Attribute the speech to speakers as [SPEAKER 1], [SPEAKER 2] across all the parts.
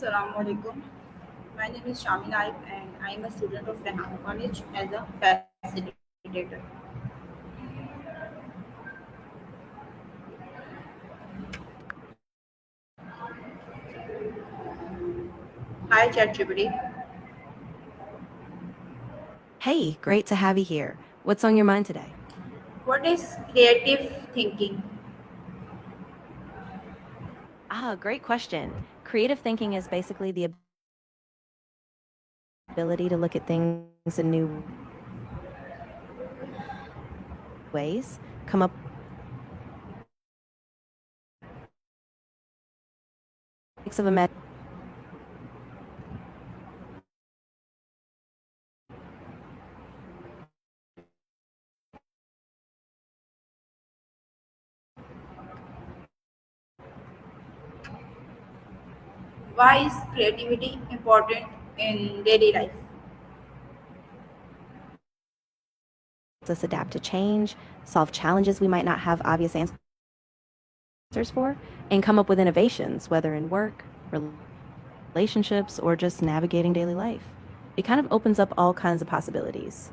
[SPEAKER 1] Assalamu alaikum. My name is Shamin Arif and I am a student of Rehan College as a facilitator. Hi ChatGPT.
[SPEAKER 2] Hey, great to have you here. What's on your mind today?
[SPEAKER 1] What is creative thinking?
[SPEAKER 2] Great question. Creative thinking is basically the ability to look at things in new ways, come up with of a
[SPEAKER 1] Why is creativity important in daily life?
[SPEAKER 2] us adapt to change, solve challenges we might not have obvious answers for, and come up with innovations, whether in work, relationships, or just navigating daily life. It kind of opens up all kinds of possibilities.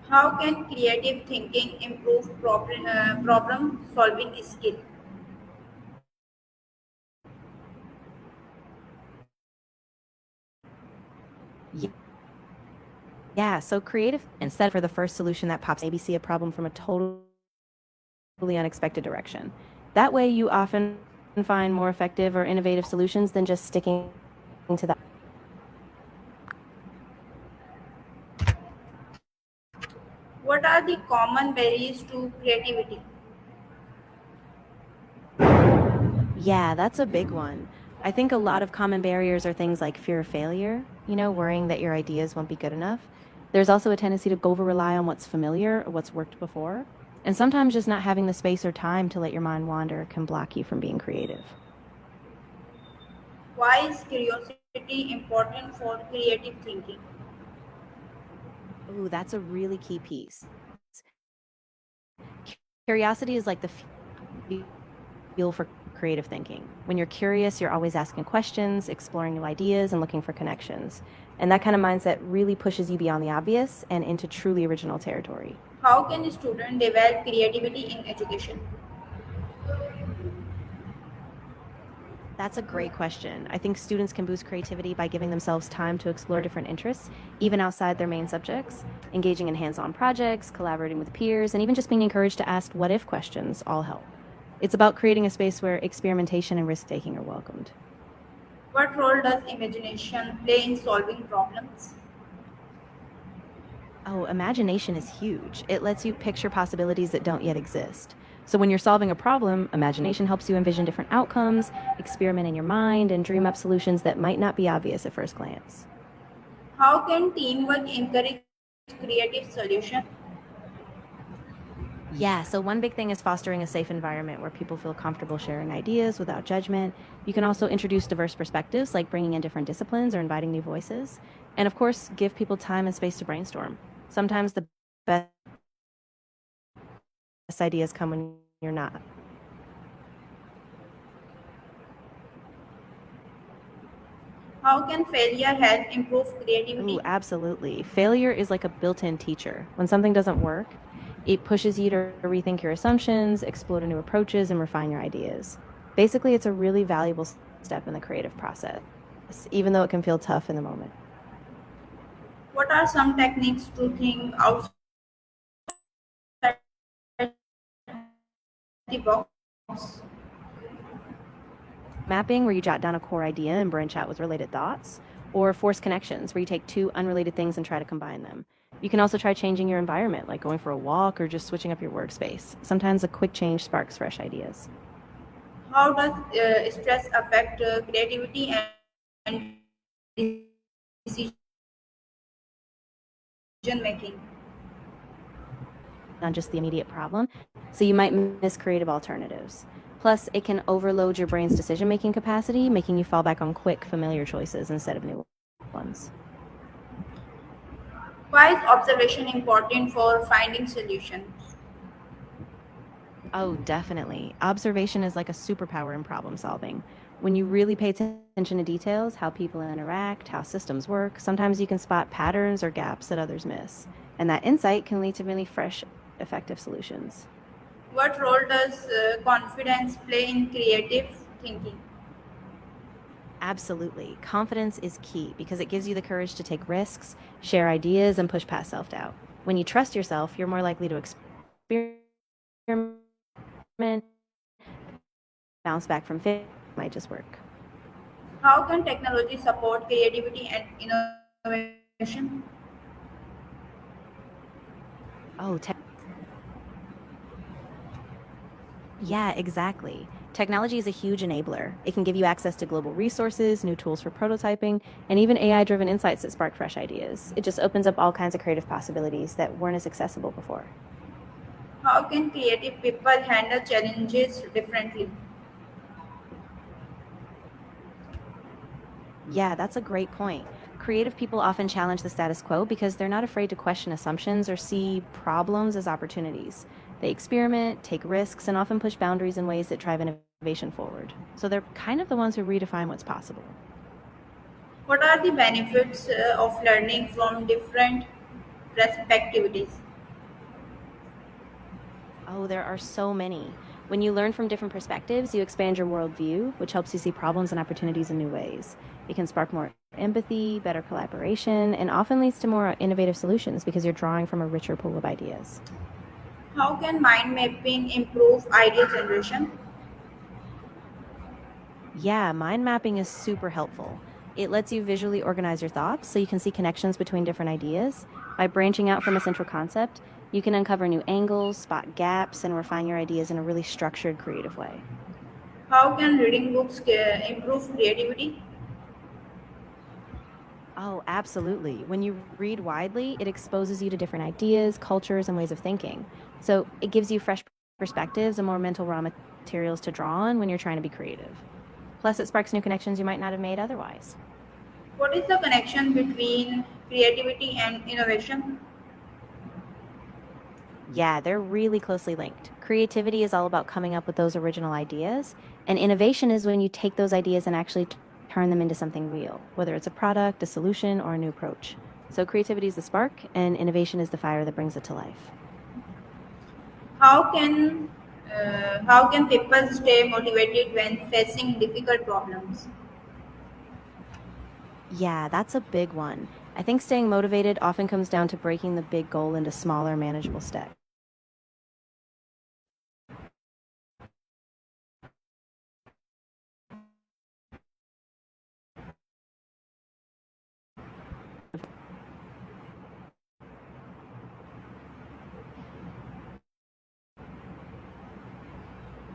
[SPEAKER 1] How can creative thinking improve problem solving skill?
[SPEAKER 2] Yeah, so creative, instead for the first solution that pops, maybe see a problem from a totally unexpected direction. That way, you often find more effective or innovative solutions than just sticking to that.
[SPEAKER 1] What are the common barriers to creativity?
[SPEAKER 2] Yeah, that's a big one. I think a lot of common barriers are things like fear of failure, worrying that your ideas won't be good enough. There's also a tendency to over rely on what's familiar or what's worked before. And sometimes just not having the space or time to let your mind wander can block you from being creative.
[SPEAKER 1] Why is curiosity important for creative thinking?
[SPEAKER 2] Ooh, that's a really key piece. Curiosity is like the fuel for creative thinking. When you're curious, you're always asking questions, exploring new ideas, and looking for connections. And that kind of mindset really pushes you beyond the obvious and into truly original territory.
[SPEAKER 1] How can students develop creativity in education?
[SPEAKER 2] That's a great question. I think students can boost creativity by giving themselves time to explore different interests, even outside their main subjects, engaging in hands on projects, collaborating with peers, and even just being encouraged to ask what if questions all help. It's about creating a space where experimentation and risk taking are welcomed.
[SPEAKER 1] What role does imagination play in solving problems?
[SPEAKER 2] Oh, imagination is huge. It lets you picture possibilities that don't yet exist. So when you're solving a problem, imagination helps you envision different outcomes, experiment in your mind, and dream up solutions that might not be obvious at first glance.
[SPEAKER 1] How can teamwork encourage creative solution?
[SPEAKER 2] Yeah, so one big thing is fostering a safe environment where people feel comfortable sharing ideas without judgment. You can also introduce diverse perspectives, like bringing in different disciplines or inviting new voices. And of course, give people time and space to brainstorm. Sometimes the best ideas come when you're not.
[SPEAKER 1] How can failure help improve
[SPEAKER 2] Ooh,
[SPEAKER 1] creativity?
[SPEAKER 2] absolutely. Failure is like a built-in teacher. When something doesn't work, it pushes you to rethink your assumptions, explore new approaches, and refine your ideas. Basically, it's a really valuable step in the creative process, even though it can feel tough in the moment.
[SPEAKER 1] What are some techniques to think outside the box?
[SPEAKER 2] Mapping, where you jot down a core idea and branch out with related thoughts, or force connections, where you take two unrelated things and try to combine them. You can also try changing your environment, like going for a walk or just switching up your workspace. Sometimes a quick change sparks fresh ideas.
[SPEAKER 1] How does stress affect creativity and decision making?
[SPEAKER 2] On just the immediate problem, so you might miss creative alternatives. Plus, it can overload your brain's decision making capacity, making you fall back on quick, familiar choices instead of new ones.
[SPEAKER 1] Why is observation important for finding solutions?
[SPEAKER 2] Oh, definitely. Observation is like a superpower in problem solving. When you really pay attention to details, how people interact, how systems work, sometimes you can spot patterns or gaps that others miss. And that insight can lead to really fresh, effective solutions.
[SPEAKER 1] What role does confidence play in creative thinking?
[SPEAKER 2] Absolutely. Confidence is key because it gives you the courage to take risks, share ideas, and push past self doubt. When you trust yourself, you're more likely to experiment, bounce back from failure, might just work.
[SPEAKER 1] How can technology support creativity and innovation?
[SPEAKER 2] Oh, yeah, exactly. Technology is a huge enabler. It can give you access to global resources, new tools for prototyping, and even AI driven insights that spark fresh ideas. It just opens up all kinds of creative possibilities that weren't as accessible before.
[SPEAKER 1] How can creative people handle challenges differently?
[SPEAKER 2] Yeah, that's a great point. Creative people often challenge the status quo because they're not afraid to question assumptions or see problems as opportunities. They experiment, take risks, and often push boundaries in ways that drive innovation forward. So they're kind of the ones who redefine what's possible.
[SPEAKER 1] What are the benefits of learning from different perspectives?
[SPEAKER 2] Oh, there are so many. When you learn from different perspectives, you expand your worldview, which helps you see problems and opportunities in new ways. It can spark more empathy, better collaboration, and often leads to more innovative solutions because you're drawing from a richer pool of ideas.
[SPEAKER 1] How can mind mapping improve idea generation?
[SPEAKER 2] Yeah, mind mapping is super helpful. It lets you visually organize your thoughts so you can see connections between different ideas. By branching out from a central concept, you can uncover new angles, spot gaps, and refine your ideas in a really structured, creative way.
[SPEAKER 1] How can reading books improve creativity?
[SPEAKER 2] Oh, absolutely. When you read widely, it exposes you to different ideas, cultures, and ways of thinking. So it gives you fresh perspectives and more mental raw materials to draw on when you're trying to be creative. Plus, it sparks new connections you might not have made otherwise.
[SPEAKER 1] What is the connection between creativity and innovation?
[SPEAKER 2] Yeah, they're really closely linked. Creativity is all about coming up with those original ideas, and innovation is when you take those ideas and actually turn them into something real, whether it's a product, a solution, or a new approach. So creativity is the spark, and innovation is the fire that brings it to life.
[SPEAKER 1] How can how can people stay motivated when facing difficult problems?
[SPEAKER 2] Yeah, that's a big one. I think staying motivated often comes down to breaking the big goal into smaller, manageable steps.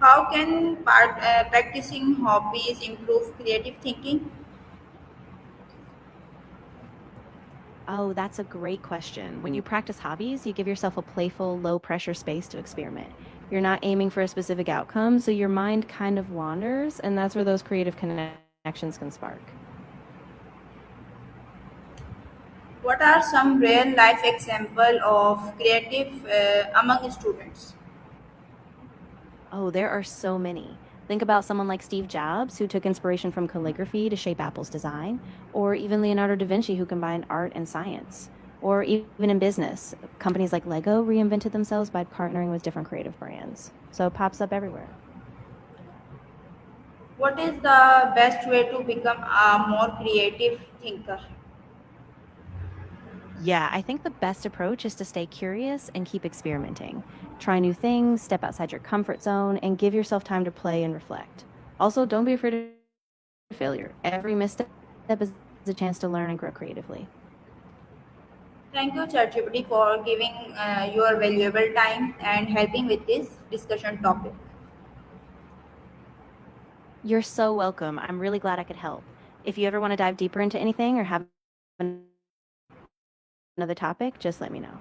[SPEAKER 1] How can practicing hobbies improve creative thinking?
[SPEAKER 2] Oh, that's a great question. When you practice hobbies, you give yourself a playful, low pressure space to experiment. You're not aiming for a specific outcome, so your mind kind of wanders, and that's where those creative connections can spark.
[SPEAKER 1] What are some real life example of creative among students?
[SPEAKER 2] Oh, there are so many. Think about someone like Steve Jobs, who took inspiration from calligraphy to shape Apple's design, or even Leonardo da Vinci, who combined art and science. Or even in business, companies like Lego reinvented themselves by partnering with different creative brands. So it pops up everywhere.
[SPEAKER 1] What is the best way to become a more creative thinker?
[SPEAKER 2] Yeah, I think the best approach is to stay curious and keep experimenting. Try new things, step outside your comfort zone, and give yourself time to play and reflect. Also, don't be afraid of failure. Every misstep is a chance to learn and grow creatively.
[SPEAKER 1] Thank you, ChatGPT, for giving your valuable time and helping with this discussion topic.
[SPEAKER 2] You're so welcome. I'm really glad I could help. If you ever want to dive deeper into anything or have another topic, just let me know.